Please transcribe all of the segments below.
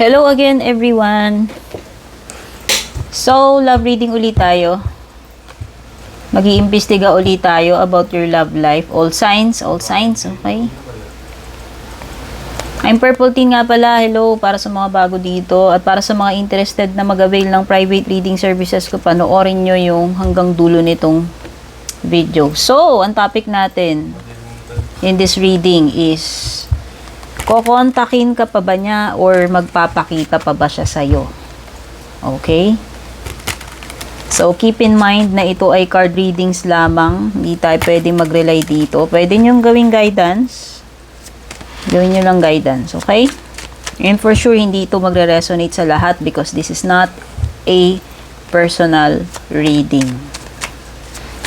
Hello again everyone. So, love reading ulit tayo. Mag-iimbestiga ulit tayo about your love life. All signs, okay? I'm Purple Teen nga pala. Hello, para sa mga bago dito at para sa mga interested na mag-avail ng private reading services ko, panoorin nyo yung hanggang dulo nitong video. So, ang topic natin in this reading is kokontakin ka pa ba niya or magpapakita pa ba siya sa'yo? Okay? So, keep in mind na ito ay card readings lamang. Hindi tayo pwedeng mag-rely dito. Pwede nyo gawing guidance. Gawin nyo lang guidance, okay? And for sure, hindi ito magre-resonate sa lahat because this is not a personal reading.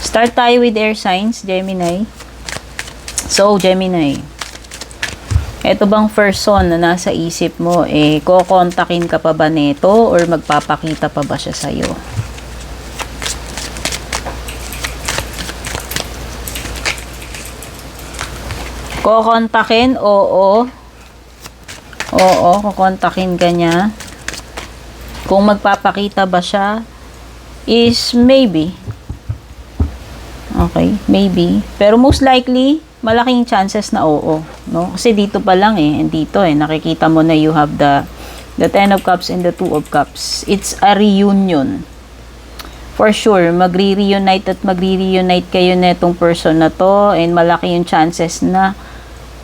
Start tayo with air signs, Gemini. So, Gemini. Ito bang person na nasa isip mo, kokontakin ka pa ba nito or magpapakita pa ba siya sa'yo? Kokontakin, oo. Oo, kokontakin ka niya. Kung magpapakita ba siya, is maybe. Okay, maybe. Pero most likely, malaking chances na oo, no? Kasi dito pa lang and dito nakikita mo na you have the Ten of Cups and the Two of Cups. It's a reunion. For sure, magre-reunite kayo netong person na to and malaki yung chances na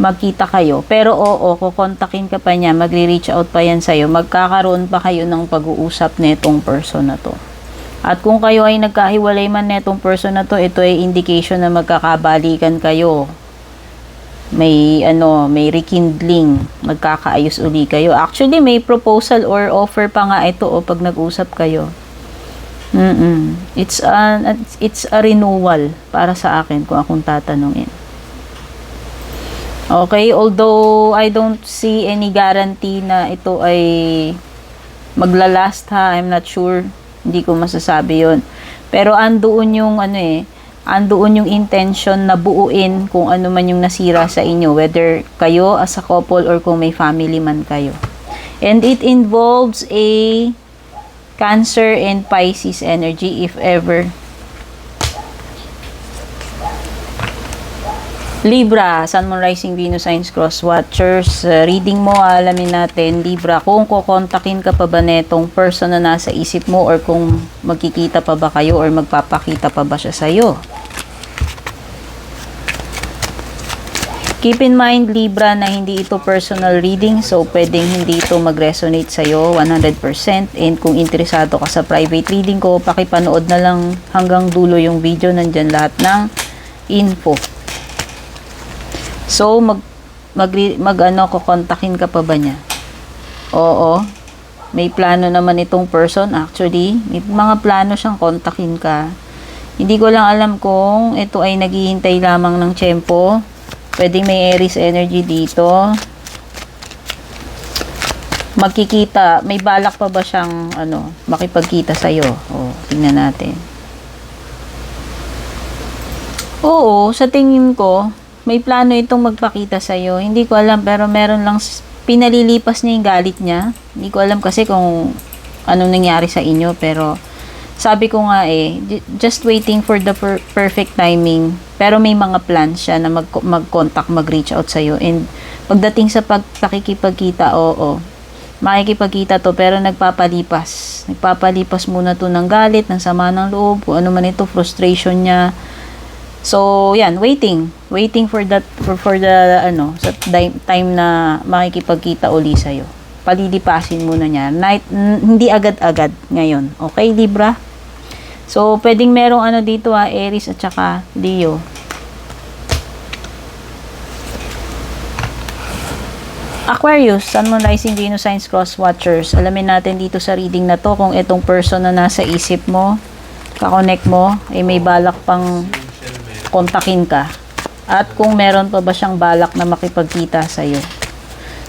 magkita kayo. Pero oo, kukontakin ka pa niya, magre-reach out pa yan sa'yo, magkakaroon pa kayo ng pag-uusap netong person na to. At kung kayo ay nagkahiwalay man netong person na to, ito ay indication na magkakabalikan kayo. May rekindling, magkakaayos uli kayo. Actually, may proposal or offer pa nga ito pag nag-usap kayo. It's a renewal para sa akin kung akong tatanungin. Okay, although I don't see any guarantee na ito ay maglalast ha, I'm not sure. Hindi ko masasabi 'yon. Pero andoon yung andoon yung intention na buuin kung ano man yung nasira sa inyo, whether kayo as a couple or kung may family man kayo. And it involves a Cancer and Pisces energy if ever. Libra, Sun, Moon, Rising, Venus, Signs, Cross Watchers. Reading mo, alamin natin, Libra, kung kukontakin ka pa ba netong person na nasa isip mo or kung magkikita pa ba kayo or magpapakita pa ba siya sa'yo. Keep in mind, Libra, na hindi ito personal reading, so pwedeng hindi ito mag-resonate sa'yo 100%. And kung interesado ka sa private reading ko, pakipanood na lang hanggang dulo yung video, nandyan lahat ng info. So, kukontakin ka pa ba niya? Oo. May plano naman itong person. Actually, may mga plano siyang kontakin ka. Hindi ko lang alam kung ito ay naghihintay lamang ng tiyempo. Pwedeng may Aries energy dito. Magkikita. May balak pa ba siyang makipagkita sa'yo? Tingnan natin. Oo, sa tingin ko, may plano itong magpakita sa'yo. Hindi ko alam, pero meron lang, pinalilipas niya yung galit niya. Hindi ko alam kasi kung anong nangyari sa inyo, pero sabi ko nga just waiting for the perfect timing. Pero may mga plans siya na mag-contact, mag-reach out sa'yo. And pagdating sa pakikipagkita, makikipagkita to, pero nagpapalipas. Nagpapalipas muna to ng galit, ng sama ng loob, kung ano man ito, frustration niya. So, yan, waiting for that, for the, sa time na makikipagkita uli sa'yo. Palilipasin muna niya. Hindi agad-agad ngayon. Okay, Libra? So, pwedeng merong dito, Aries at saka Leo. Aquarius, Sun, Moon, Rising, Venus, Signs, Cross Watchers. Alamin natin dito sa reading na to kung itong person na nasa isip mo, kakonect mo, may balak pang kontakin ka. At kung meron pa ba siyang balak na makipagkita sa'yo.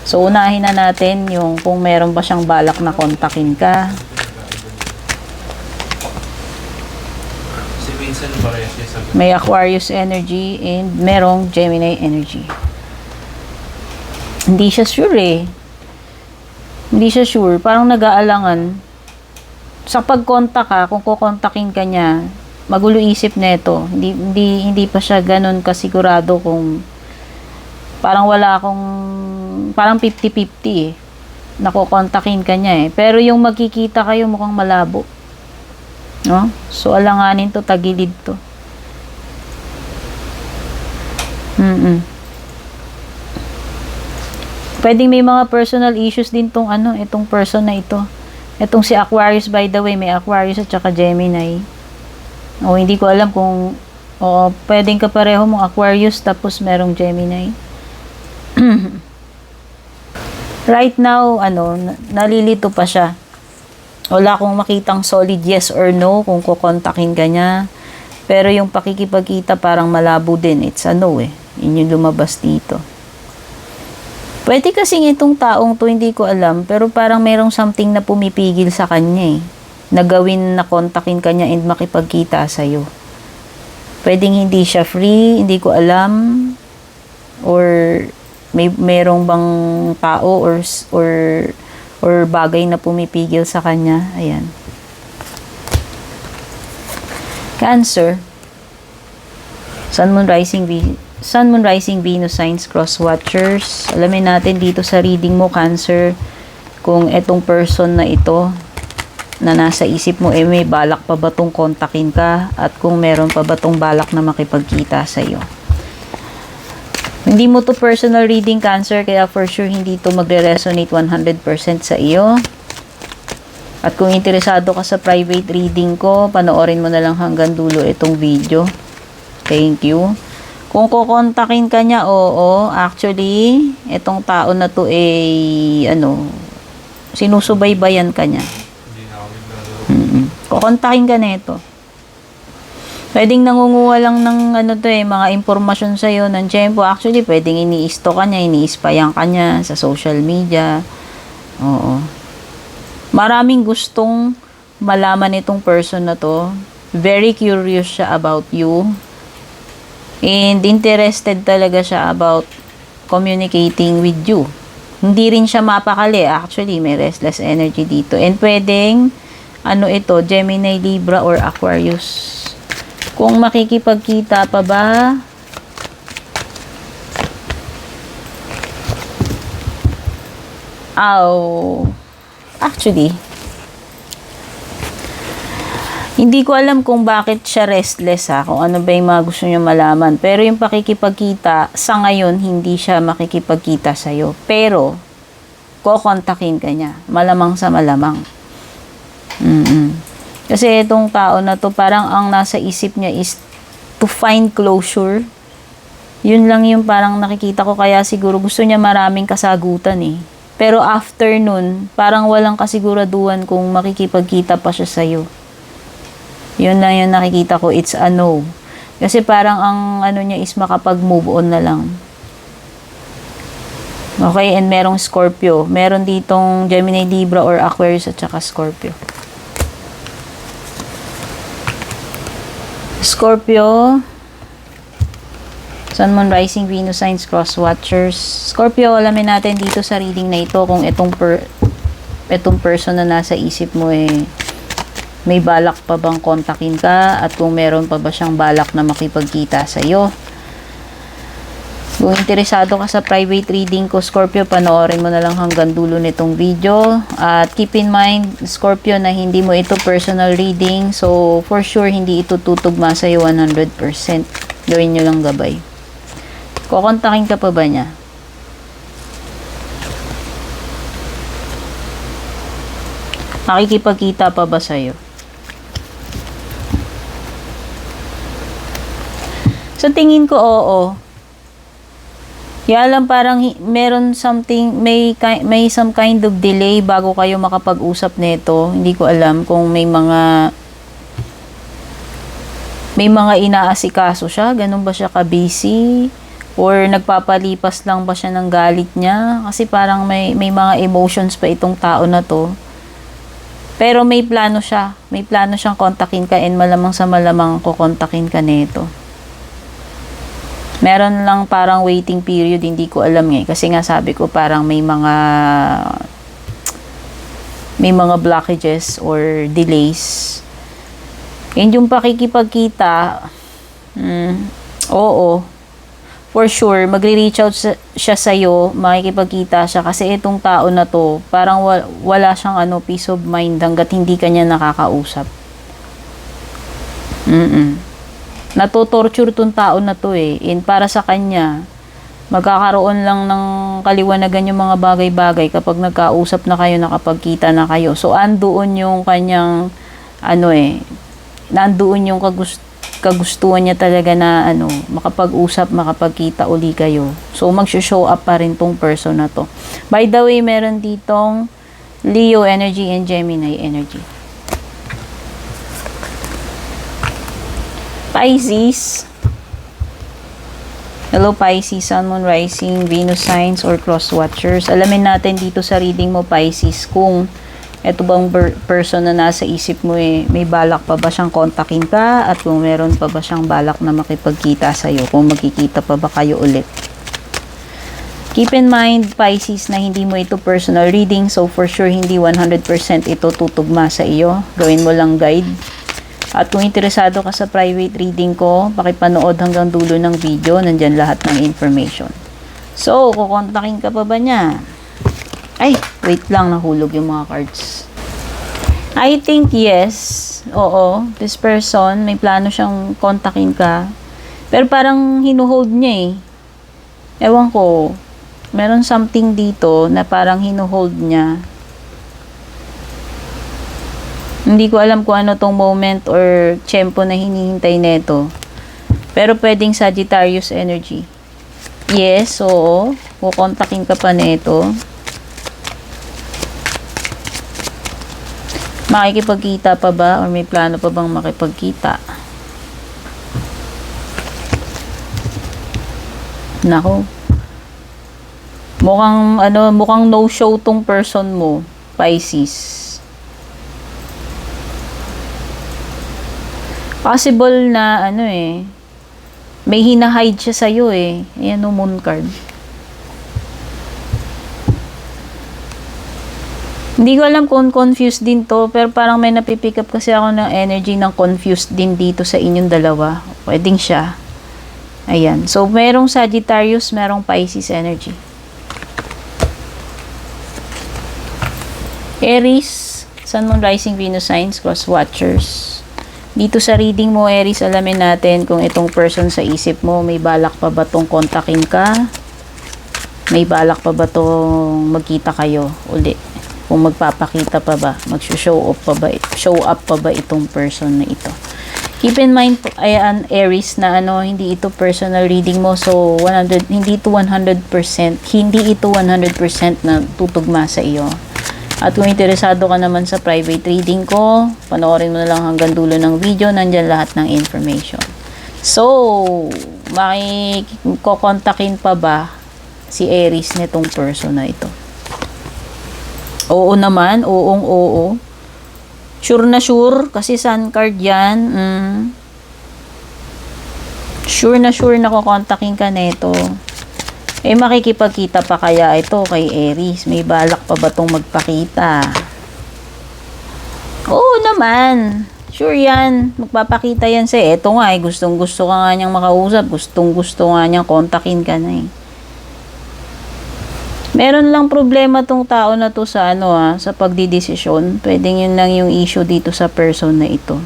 So, unahin na natin yung kung meron ba siyang balak na kontakin ka. May Aquarius energy and merong Gemini energy. Hindi siya sure Hindi siya sure. Parang nag-aalangan. Sa pag-contact ka, kung kukontakin ka niya, magulo isip nito. Hindi pa siya ganun kasigurado kung parang wala akong parang 50-50 eh. Nakukontakin ka niya eh. Pero yung magkikita kayo mukhang malabo. No? So, alanganin to, tagilid to. Pwedeng may mga personal issues din tong itong person na ito. Itong si Aquarius, by the way, may Aquarius at saka Gemini. O, hindi ko alam kung pwedeng kapareho mong Aquarius tapos merong Gemini. Right now, nalilito pa siya. Wala akong makitang solid yes or no kung kukontakin ka niya. Pero yung pakikipagkita parang malabo din. It's a no eh. Yun yung lumabas dito. Pwede kasing itong taong to, hindi ko alam, pero parang merong something na pumipigil sa kanya eh. Nagawin na kontakin kanya and makipagkita sa'yo. Pwedeng hindi siya free, hindi ko alam, or merong bang tao or bagay na pumipigil sa kanya. Ayan. Cancer. Sun, Moon, Rising, Venus, Signs, Cross Watchers. Alamin natin dito sa reading mo, Cancer, kung etong person na ito na nasa isip mo, may balak pa ba tong kontakin ka at kung meron pa ba tong balak na makipagkita sa'yo. Hindi mo to personal reading, Cancer, kaya for sure hindi to magre-resonate 100% sa iyo. At kung interesado ka sa private reading ko, panoorin mo na lang hanggang dulo itong video. Thank you. Kung kukontakin ka niya, oo, actually, itong tao na to sinusubaybayan ka niya. Kukontakin ka na ito. Pwedeng nangunguha lang ng mga impormasyon sa'yo ng tiyempo. Actually, pwedeng ini-stalk ka niya, ini-spyan ka niya sa social media. Oo. Maraming gustong malaman itong person na to. Very curious siya about you. And interested talaga siya about communicating with you. Hindi rin siya mapakali. Actually, may restless energy dito. And pwedeng, Gemini, Libra, or Aquarius. Kung makikipagkita pa ba, actually, hindi ko alam kung bakit siya restless kung ano ba yung mga gusto niya malaman. Pero yung pakikipagkita, sa ngayon, hindi siya makikipagkita sa'yo. Pero, kukontakin ka niya. Malamang sa malamang. Kasi itong tao na to, parang ang nasa isip niya is to find closure. Yun lang yung parang nakikita ko, kaya siguro gusto niya maraming kasagutan eh. Pero after nun, parang walang kasiguraduhan kung makikipagkita pa siya sa'yo. Yun lang yung nakikita ko, it's a no. Kasi parang ang niya is makapag-move on na lang. Okay, and merong Scorpio. Meron ditong Gemini, Libra, or Aquarius at saka Scorpio. Scorpio, Sun, Moon, Rising, Venus, Signs, Cross Watchers. Scorpio, alamin natin dito sa reading na ito kung itong person na nasa isip mo may balak pa bang kontakin ka at kung meron pa ba siyang balak na makipagkita sa iyo. Kung interesado ka sa private reading ko, Scorpio, panoorin mo na lang hanggang dulo nitong video. At keep in mind, Scorpio, na hindi mo ito personal reading. So, for sure, hindi ito tutugma sa iyo 100%. Gawin nyo lang gabay. Kukontakin ka pa ba niya? Makikipagkita pa ba sa iyo? So, tingin ko, oo. Kaya lang parang meron something, may some kind of delay bago kayo makapag-usap nito. Hindi ko alam kung may mga inaasikaso siya. Ganun ba siya ka-busy? Or nagpapalipas lang ba siya ng galit niya? Kasi parang may mga emotions pa itong tao na to. Pero may plano siya. May plano siyang kontakin ka and malamang sa malamang kukontakin ka nito. Meron lang parang waiting period, hindi ko alam kasi nga sabi ko parang may mga may mga blockages or delays. And yung pakikipagkita, oo, for sure, magre-reach out siya sa'yo, makikipagkita siya, kasi itong tao na to, parang wala siyang peace of mind hanggat hindi kanya nakakausap. Natotorture tong tao na to eh. And para sa kanya, magkakaroon lang ng kaliwanagan yung mga bagay-bagay kapag nagkausap na kayo, nakapagkita na kayo. So, andoon yung kanyang, nandoon yung kagustuhan niya talaga na, makapag-usap, makapagkita uli kayo. So, mag-show up pa rin tong person na to. By the way, meron ditong Leo energy and Gemini energy. Pisces. Hello Pisces, Sun, Moon, Rising, Venus signs or cross watchers. Alamin natin dito sa reading mo Pisces kung eto bang person na nasa isip mo may balak pa ba siyang kontakin ka, at kung meron pa ba siyang balak na makipagkita sa'yo, kung magkikita pa ba kayo ulit. Keep in mind Pisces na hindi mo ito personal reading, so for sure hindi 100% ito tutugma sa iyo. Gawin mo lang guide. At kung interesado ka sa private reading ko, pakipanood hanggang dulo ng video, nandyan lahat ng information. So, kukontakin ka pa ba niya? Ay, wait lang, nahulog yung mga cards. I think yes. Oo, this person, may plano siyang kontakin ka. Pero parang hinuhold niya eh. Ewan ko, meron something dito na parang hinuhold niya. Hindi ko alam kung ano tong moment or tiyempo na hinihintay neto. Pero pwedeng Sagittarius energy. Yes, oo. Kukontakin ka pa neto. Makikipagkita pa ba? Or may plano pa bang makipagkita? Nako. Mukhang no-show tong person mo, Pisces. Possible na may hinahide siya sa'yo eh. Ayan o, moon card. Hindi ko alam kung confused din to, pero parang may napipick up kasi ako ng energy ng confused din dito sa inyong dalawa. Pwedeng siya. Ayan. So, merong Sagittarius, merong Pisces energy. Aries, Sun, Moon, Rising, Venus signs, cross watchers. Dito sa reading mo, Aries, alamin natin kung itong person sa isip mo, may balak pa ba tong kontakin ka? May balak pa ba tong magkita kayo uli? Kung magpapakita pa ba? Mag-show up pa ba itong person na ito? Keep in mind, ayan, Aries, na hindi ito personal reading mo. So, hindi ito 100% na tutugma sa iyo. At kung interesado ka naman sa private reading ko, panoorin mo na lang hanggang dulo ng video, nandyan lahat ng information. So, makikokontakin pa ba si Aries nitong person na ito? Oo naman, oo. Sure na sure, kasi sun card yan. Sure na kukontakin ka nito. Makikipagkita pa kaya ito kay Aries? May balak pa ba itong magpakita? Oo naman. Sure yan. Magpapakita yan sa eto nga gustong gusto ka nga niyang makausap. Gustong gusto nga niyang kontakin ka na Meron lang problema tong tao na to sa sa pagdidesisyon. Pwedeng yun lang yung issue dito sa person na ito.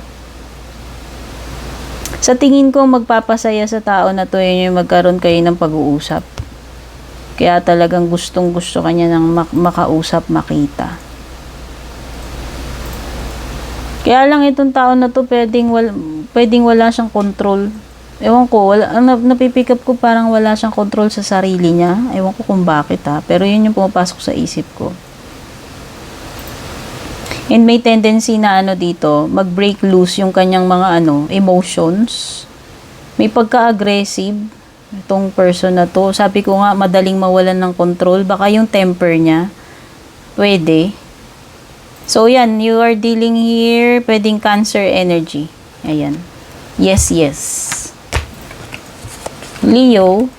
Sa tingin ko magpapasaya sa tao na to yun yung magkaroon kayo ng pag-uusap. Kaya talagang gustong-gusto kanya ng makausap, makita. Kaya lang itong tao na to pwedeng wala siyang control. Ewan ko, napipick up ko parang wala siyang control sa sarili niya. Ewan ko kung bakit pero yun yung pumapasok sa isip ko. And may tendency na dito, mag-break loose yung kanyang mga emotions. May pagka-aggressive itong person na to. Sabi ko nga, madaling mawalan ng control. Baka yung temper niya, pwede. So, yan. You are dealing here, pwedeng Cancer energy. Ayan. Yes. Leo,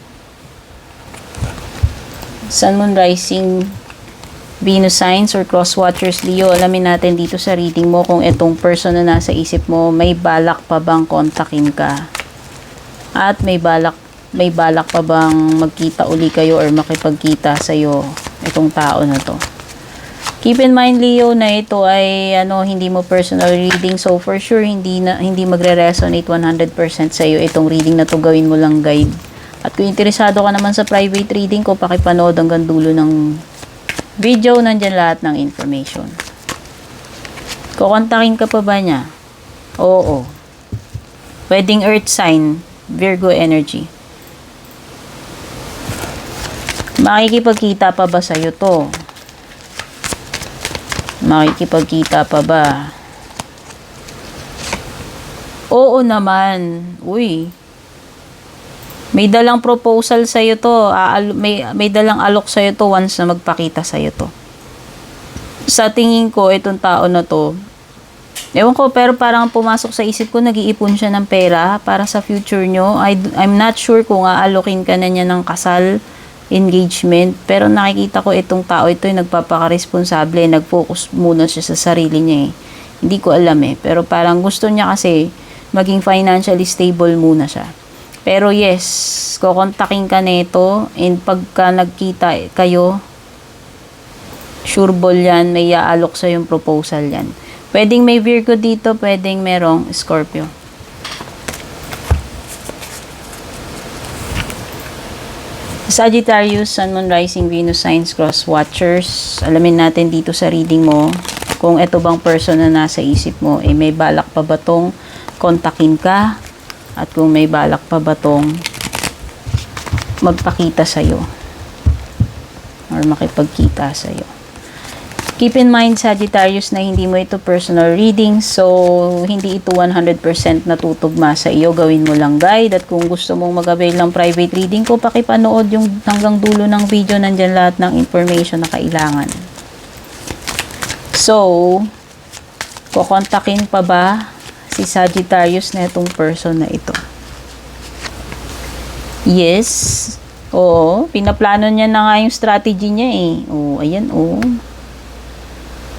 Sun, Moon, Rising, Venus signs or cross watchers, Leo, alamin natin dito sa reading mo kung itong person na nasa isip mo, may balak pa bang kontakin ka? At may balak pa bang magkita uli kayo or makipagkita sa'yo itong tao na to? Keep in mind, Leo, na ito ay hindi mo personal reading. So, for sure, hindi magre-resonate 100% sa'yo itong reading na to. Gawin mo lang guide. At kung interesado ka naman sa private reading ko, pakipanood hanggang dulo ng video. Nandyan lahat ng information. Kukontakin ka pa ba niya? Oo. Wedding earth sign, Virgo energy. Makikipagkita pa ba sa'yo to? Makikipagkita pa ba? Oo naman. Uy. May dalang proposal sa'yo to. May dalang alok sa'yo to once na magpakita sa'yo to. Sa tingin ko, itong tao na to, ewan ko, pero parang pumasok sa isip ko, nag-iipon siya ng pera para sa future nyo. I'm not sure kung aalokin ka na niya ng kasal, engagement, pero nakikita ko itong tao ito ay nagpapaka-responsable, nag-focus muna siya sa sarili niya eh. Hindi ko alam eh, pero parang gusto niya kasi maging financially stable muna siya. Pero yes, kukontakin ka nito, and pagka nagkita kayo, sure ball yan, may aalok sa yung proposal yan. Pwedeng may Virgo dito, pwedeng merong Scorpio. Sagittarius, Sun, Moon, Rising, Venus signs, cross watchers. Alamin natin dito sa reading mo kung ito bang person na nasa isip mo, may balak pa ba tong kontakin ka? At kung may balak pa ba tong magpakita sa'yo or makipagkita sa'yo. Keep in mind, Sagittarius, na hindi mo ito personal reading, so hindi ito 100% natutugma sa iyo. Gawin mo lang guide, at kung gusto mong mag-avail ng private reading ko, pakipanood yung hanggang dulo ng video, nandyan lahat ng information na kailangan. So, kukontakin pa ba si Sagittarius na itong person na ito? Yes. Oo, pinaplano niya na nga yung strategy niya eh. Oo, ayan oh.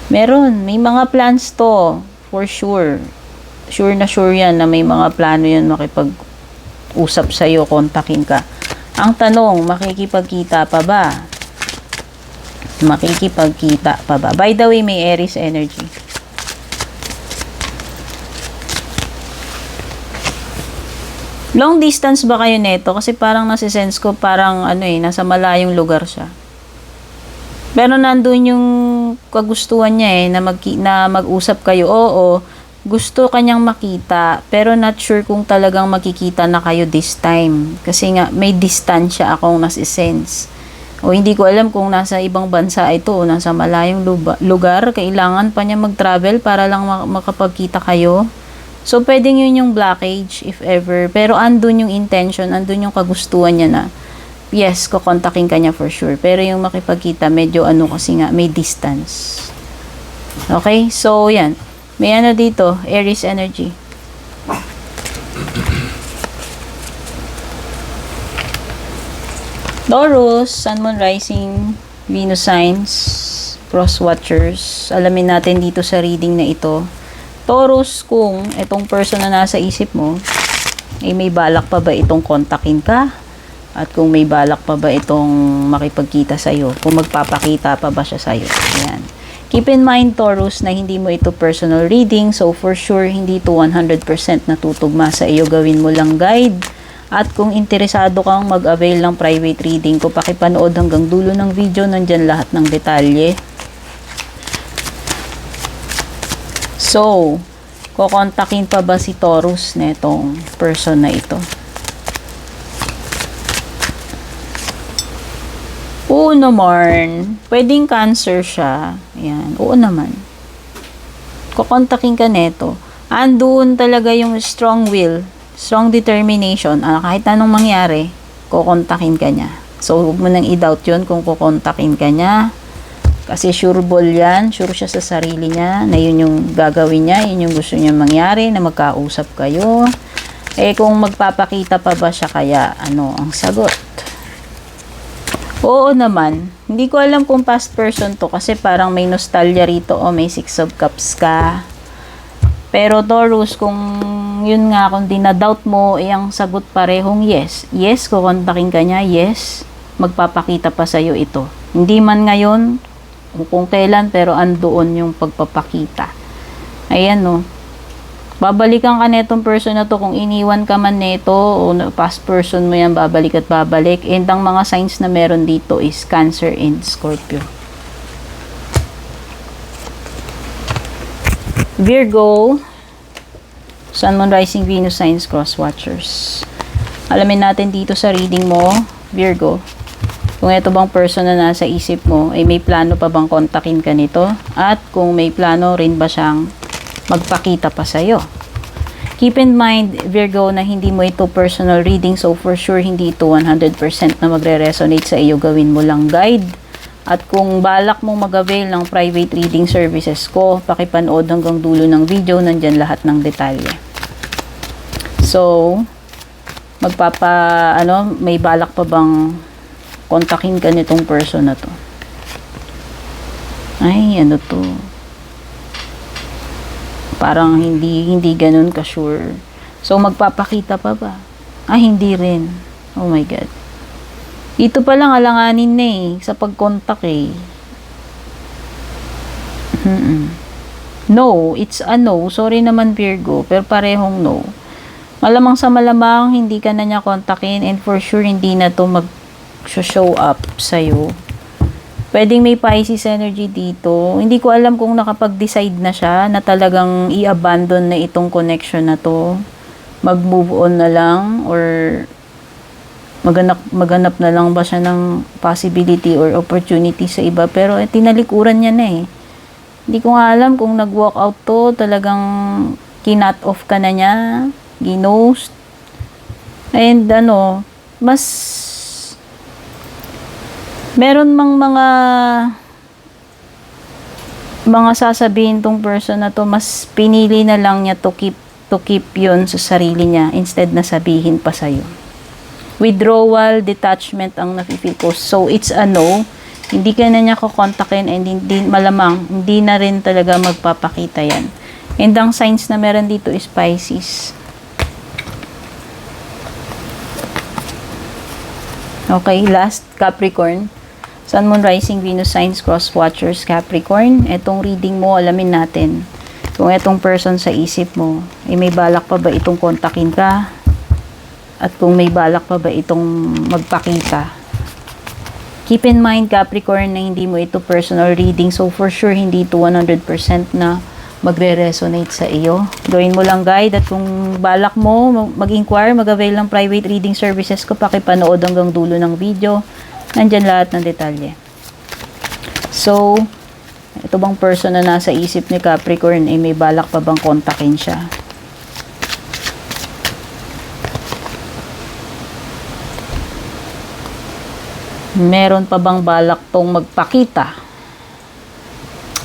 Meron, may mga plans to, for sure. Sure na sure yan na may mga plano yan makipag-usap sa'yo, kontakin ka. Ang tanong, makikipagkita pa ba? Makikipagkita pa ba? By the way, may Aries energy. Long distance ba kayo neto? Kasi parang nasisense ko, parang nasa malayong lugar siya. Pero nandun yung kagustuhan niya na mag-usap kayo. Oo, gusto kanyang makita, pero not sure kung talagang makikita na kayo this time. Kasi nga, may distansya akong nasisense. O hindi ko alam kung nasa ibang bansa ito o nasa malayong lugar. Kailangan pa niya mag-travel para lang makapagkita kayo. So, pwedeng yun yung blockage, if ever. Pero andun yung intention, andun yung kagustuhan niya na yes, kukontakin ka niya for sure. Pero yung makipagkita, medyo kasi nga, may distance. Okay? So, yan. May dito, Aries energy. Taurus, Sun, Moon, Rising, Venus signs, cross watchers. Alamin natin dito sa reading na ito. Taurus, kung itong person na nasa isip mo, may balak pa ba itong kontakin ka? At kung may balak pa ba itong makipagkita sa'yo, kung magpapakita pa ba siya sa'yo. Ayan. Keep in mind, Taurus, na hindi mo ito personal reading, so for sure, hindi ito 100% natutugma sa iyo. Gawin mo lang guide. At kung interesado kang mag-avail ng private reading ko, pakipanood hanggang dulo ng video, nandyan lahat ng detalye. So, kukontakin pa ba si Taurus na itong person na ito? Oo naman. Pwedeng Cancer siya. Ayan. Oo naman. Kukontakin ka neto. Andun talaga yung strong will, strong determination. Kahit anong mangyari, kukontakin ka niya. So, huwag mo nang i-doubt yun kung kukontakin ka niya. Kasi sure ball yan. Sure siya sa sarili niya na yun yung gagawin niya. Yun yung gusto niya mangyari, na magkausap kayo. Kung magpapakita pa ba siya, kaya ang sagot? Oo naman. Hindi ko alam kung past person to kasi parang may nostalgia rito o may Six of Cups ka. Pero Taurus, kung yun nga, kung dinadoubt mo, ang sagot parehong yes. Yes, kukontakin ka niya. Yes, magpapakita pa sa'yo ito. Hindi man ngayon, kung kailan, pero andoon yung pagpapakita. Ayan, no. Babalikan ka netong person na to kung iniwan ka man neto o past person mo yan, babalik at babalik. And ang mga signs na meron dito is Cancer and Scorpio. Virgo, Sun, Moon, Rising, Venus, Signs, Cross Watchers. Alamin natin dito sa reading mo, Virgo, kung ito bang person na nasa isip mo, ay may plano pa bang kontakin ka nito? At kung may plano rin ba siyang magpakita pa sa'yo. Keep in mind, Virgo, na hindi mo ito personal reading, so for sure hindi ito 100% na magre-resonate sa iyo. Gawin mo lang guide. At kung balak mong mag-avail ng private reading services ko, pakipanood hanggang dulo ng video, nandyan lahat ng detalye. So, may balak pa bang kontakin ka nitong person na to? Ay, ano to? Parang hindi ganun ka-sure. So, magpapakita pa ba? Hindi rin. Oh my God. Ito pa lang alanganin na sa pag-contact No, it's a no. Sorry naman Virgo, pero parehong no. Malamang sa malamang, hindi ka na niya kontakin and for sure, hindi na to mag-show up sa'yo. Pwedeng may Pisces energy dito. Hindi ko alam kung nakapag-decide na siya na talagang i-abandon na itong connection na to. Mag-move on na lang or maghanap na lang ba siya ng possibility or opportunity sa iba. Pero tinalikuran niya na Hindi ko nga alam kung nag-walk out to, talagang kinut off ka na niya, ginost. And mas meron mang mga sasabihin tong person na to, mas pinili na lang niya to keep yun sa sarili niya instead na sabihin pa sa'yo. Withdrawal, detachment ang nafe-feel ko. So, it's a no. Hindi ka na niya kukontakin and malamang, hindi na rin talaga magpapakita yan. And ang signs na meron dito is Pisces. Okay, last, Capricorn. Sun, Moon, Rising, Venus, Signs, Cross Watchers, Capricorn. Etong reading mo, alamin natin. Kung etong person sa isip mo, may balak pa ba itong kontakin ka? At kung may balak pa ba itong magpakita? Keep in mind, Capricorn, na hindi mo ito personal reading. So, for sure, hindi ito 100% na magre-resonate sa iyo. Gawin mo lang guide at kung balak mo mag-inquire, mag-avail ng private reading services ko, pakipanood hanggang dulo ng video. Nandyan lahat ng detalye. So, ito bang person na nasa isip ni Capricorn, may balak pa bang kontakin siya? Meron pa bang balak tong magpakita?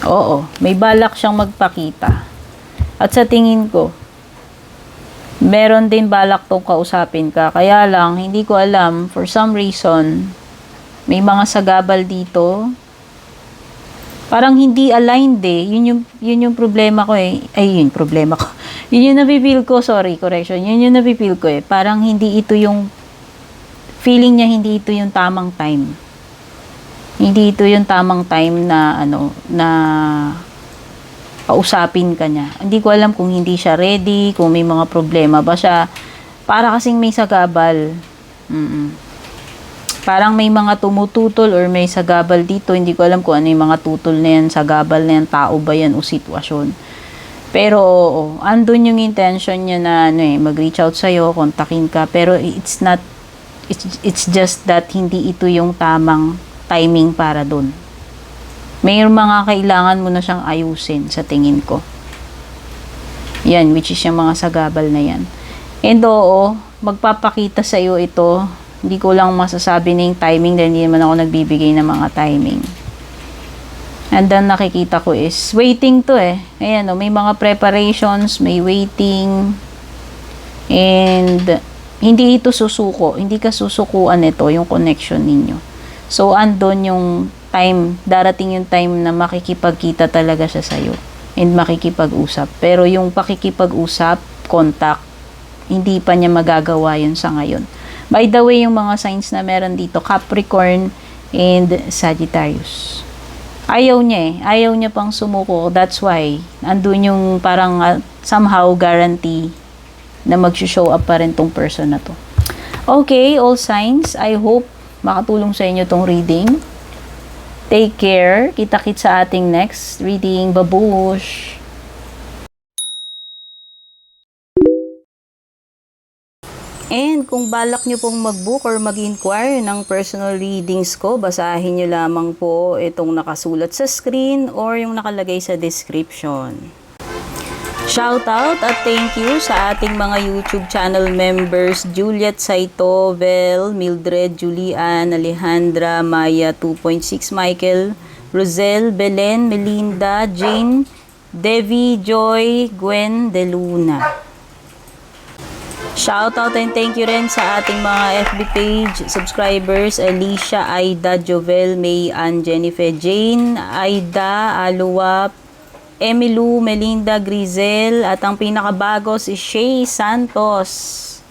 Oo, may balak siyang magpakita. At sa tingin ko, meron din balak tong kausapin ka. Kaya lang, hindi ko alam, for some reason, may mga sagabal dito. Parang hindi aligned Yun yung problema ko yun problema ko. Yun yung napipil ko, sorry, correction. Yun yung napipil ko Parang hindi ito yung feeling niya, hindi ito yung tamang time. Hindi ito yung tamang time na na kausapin ka niya. Hindi ko alam kung hindi siya ready, kung may mga problema ba siya. Para kasing may sagabal. Parang may mga tumututol or may sagabal dito. Hindi ko alam kung ano yung mga tutol na yan, sagabal na yan, tao ba yan o sitwasyon. Pero andun yung intention niya na mag-reach out sa'yo, kontakin ka. Pero it's just that hindi ito yung tamang timing para dun. May mga kailangan mo na siyang ayusin sa tingin ko. Yan, which is yung mga sagabal na yan. And magpapakita sa'yo ito. Hindi ko lang masasabi na yung timing dahil hindi naman ako nagbibigay ng mga timing. And then nakikita ko is waiting to Ayan may mga preparations, may waiting. And hindi ito susuko. Hindi ka susukuan ito yung connection ninyo. So, andon yung time, darating yung time na makikipagkita talaga siya sa'yo and makikipag-usap. Pero yung pakikipag-usap, contact, hindi pa niya magagawa yun sa ngayon. By the way, yung mga signs na meron dito, Capricorn and Sagittarius. Ayaw niya eh. Ayaw niya pang sumuko. That's why, andun yung parang somehow guarantee na mag-show up pa rin tong person na to. Okay, all signs. I hope makatulong sa inyo tong reading. Take care. Kita-kits sa ating next reading. Babush! And kung balak nyo pong mag-book or mag-inquire ng personal readings ko, basahin nyo lamang po itong nakasulat sa screen or yung nakalagay sa description. Shoutout at thank you sa ating mga YouTube channel members, Juliet Saito, Vel, Mildred, Julian, Alejandra, Maya 2.6, Michael, Rosel, Belen, Melinda, Jane, Devi, Joy, Gwen, De Luna. Shoutout and thank you rin sa ating mga FB page subscribers, Alicia, Aida, Jovel, May, Ann, Jennifer, Jane, Aida, Aluwa, Emilu, Melinda, Grizel, at ang pinakabago si Shay Santos.